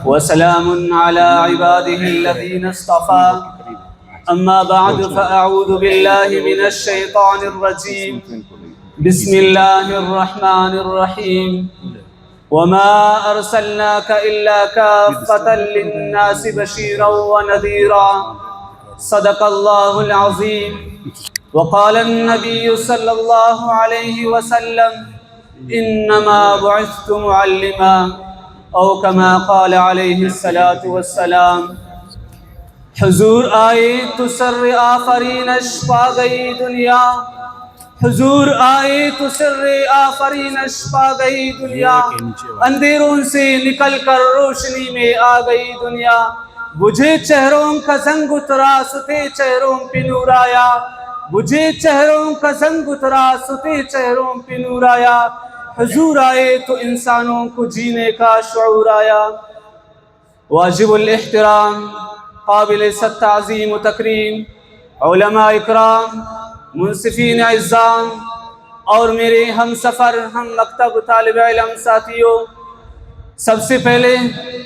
وسلام على عباده الذين اصطفى أما بعد فأعوذ بالله من الشيطان الرجيم بسم الله الرحمن الرحيم وما أرسلناك إلا كافة للناس بشيرا ونذيرا صدق الله العظيم. وقال النبي صلى الله عليه وسلم إنما بعثت معلما او كما قال علیہ الصلاۃ والسلام. حضور آئے تو سر آفرینش پا گئی دنیا، حضور آئے تو سر آفرینش پا گئی دنیا، اندھیروں سے نکل کر روشنی میں آ گئی دنیا، بجھے چہروں کا زنگ اترا ستے چہروں پہ نور آیا، بجھے چہروں کا زنگ اترا ستے چہروں پہ نور آیا، حضور آئے تو انسانوں کو جینے کا شعور آیا. واجب الاحترام، قابل تعظیم و تکریم علماء اکرام، منصفین اعزام اور میرے ہم سفر ہم مکتب طالب علم ساتھیوں، سب سے پہلے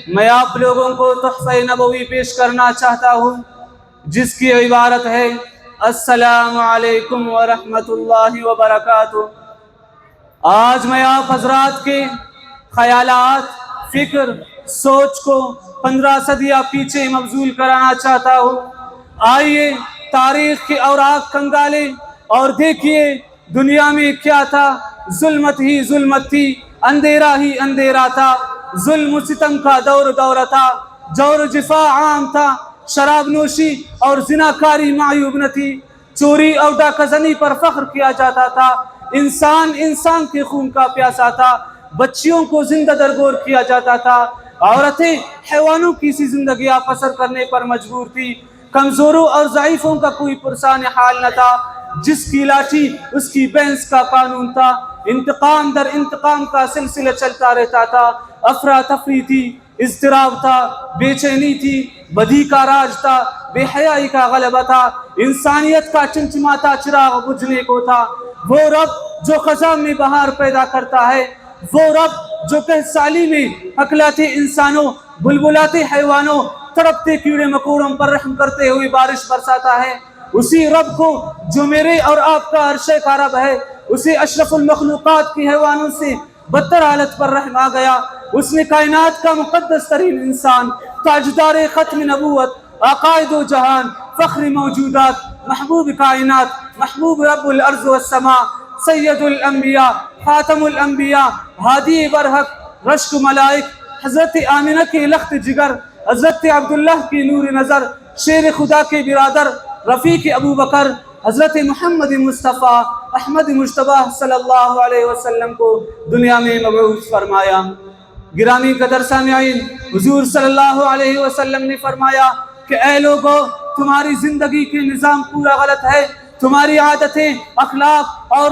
میں آپ لوگوں کو تحفہ نبوی پیش کرنا چاہتا ہوں جس کی عبارت ہے السلام علیکم ورحمۃ اللہ وبرکاتہ. آج میں آپ حضرات کے خیالات، فکر، سوچ کو 15 صدیاں پیچھے مبذول کرانا چاہتا ہوں. آئیے تاریخ کے اوراق کھنگالیں اور دیکھیے دنیا میں کیا تھا. ظلمت ہی ظلمت تھی، اندھیرا ہی اندھیرا تھا، ظلم و ستم کا دور تھا، جور و جفا عام تھا، شراب نوشی اور زناکاری معیوب نہ تھی، چوری اور ڈاکہ زنی پر فخر کیا جاتا تھا، انسان کے خون کا پیاسا تھا، بچیوں کو زندہ درگور کیا جاتا تھا، عورتیں حیوانوں کی سی زندگیاں بسر کرنے پر مجبور تھی، کمزوروں اور ضعیفوں کا کوئی پرسان حال نہ تھا، جس کی لاٹھی اس کی بینس کا قانون تھا، انتقام در انتقام کا سلسلہ چلتا رہتا تھا، افراتفری تھی، اضطراب تھا، بے چینی تھی، بدی کا راج تھا، بے حیائی کا غلبہ تھا، انسانیت کا چمچماتا چراغ بجھنے کو تھا. وہ رب جو خزاں میں بہار پیدا کرتا ہے، وہ رب جو کہ سالی میں ہکلاتے انسانوں، بلبلاتے حیوانوں، تڑپتے کیڑے مکوڑوں پر رحم کرتے ہوئے بارش برساتا ہے، اسی رب کو جو میرے اور آپ کا عرش کا رب ہے، اسے اشرف المخلوقات کی حیوانوں سے بدتر حالت پر رحم آ گیا. اس نے کائنات کا مقدس ترین انسان، تاجدار ختم نبوت، عقائد و جہان، فخر موجودات، محبوب کائنات، محبوب رب الارض والسماء، سید الانبیاء، خاتم الانبیاء، ہادی برحق، رشک ملائک، حضرت آمنہ کے لخت جگر، حضرت عبداللہ کی نور نظر، شیر خدا کے برادر، رفیق ابو بکر، حضرت محمد مصطفیٰ احمد مجتبیٰ صلی اللہ علیہ وسلم کو دنیا میں مبعوث فرمایا. گرامی قدر سامعین، حضور صلی اللہ علیہ وسلم نے فرمایا کہ اے لوگو، تمہاری زندگی کے نظام پورا غلط ہے، تمہاری عادتیں، اخلاق اور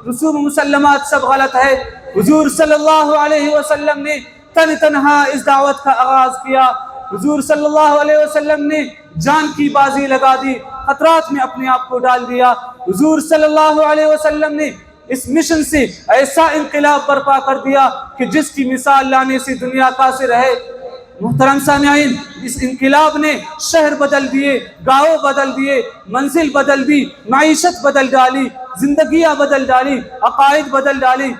رسوم مسلمات سب غلط ہے. حضور صلی اللہ علیہ وسلم نے تنہا اس دعوت کا آغاز کیا. حضور صلی اللہ علیہ وسلم نے جان کی بازی لگا دی، خطرات میں اپنے آپ کو ڈال دیا. حضور صلی اللہ علیہ وسلم نے اس مشن سے ایسا انقلاب برپا کر دیا کہ جس کی مثال لانے سے دنیا قاصر ہے. محترم سامعین، اس انقلاب نے شہر بدل دیے، گاؤں بدل دیے، منزل بدل دی، معیشت بدل ڈالی، زندگیاں بدل ڈالی، عقائد بدل ڈالی،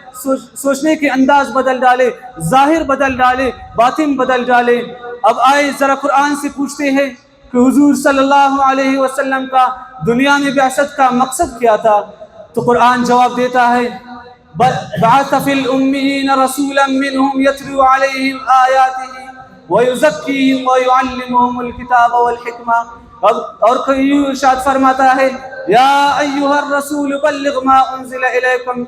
سوچنے کے انداز بدل ڈالے، ظاہر بدل ڈالے، باطن بدل ڈالے. اب آئے ذرا قرآن سے پوچھتے ہیں کہ حضور صلی اللہ علیہ وسلم کا دنیا میں بعثت کا مقصد کیا تھا؟ تو قرآن جواب دیتا ہے بعث فی الأمیین رسولا منہم یتلو علیہم آیاتہ وَيُزَكِّيهِمْ وَيُعَلِّمُهُمُ الْكِتَابَ وَالْحِكْمَةَ. اور کوئی ارشاد فرماتا ہے یا ایھا الرسول بلغ ما انزل الیک من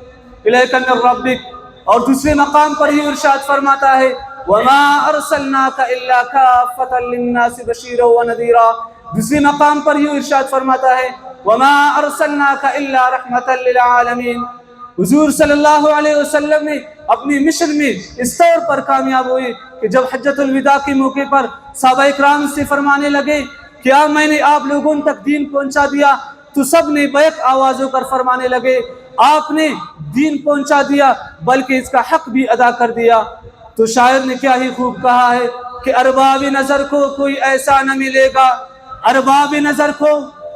ربک. اور دوسرے مقام پر ہی ارشاد فرماتا ہے وما ارسلناک الا کافۃ للناس بشیرا ونذیرا. دوسرے مقام پر ہی ارشاد فرماتا ہے وما ارسلناک الا رحمۃ للعالمین. حضور صلی اللہ علیہ وسلم نے اپنی مشن میں اس طور پر کامیاب ہوئے کہ جب حجۃ الوداع کے موقع پر صحابہ اکرام سے فرمانے لگے کیا میں نے آپ لوگوں تک دین پہنچا دیا، تو سب نے بیک آواز ہو کر فرمانے لگے آپ نے دین پہنچا دیا بلکہ اس کا حق بھی ادا کر دیا. تو شاعر نے کیا ہی خوب کہا ہے کہ ارباب نظر کو کوئی ایسا نہ ملے گا، ارباب نظر کو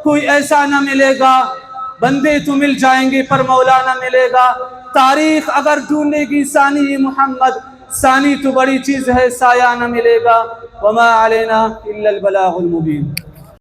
کوئی ایسا نہ ملے گا، بندے تو مل جائیں گے پر مولا نہ ملے گا۔ تاریخ اگر ڈھونڈے گی ثانی محمد، ثانی تو بڑی چیز ہے، سایہ نہ ملے گا۔ وما علینا الا البلاغ المبین۔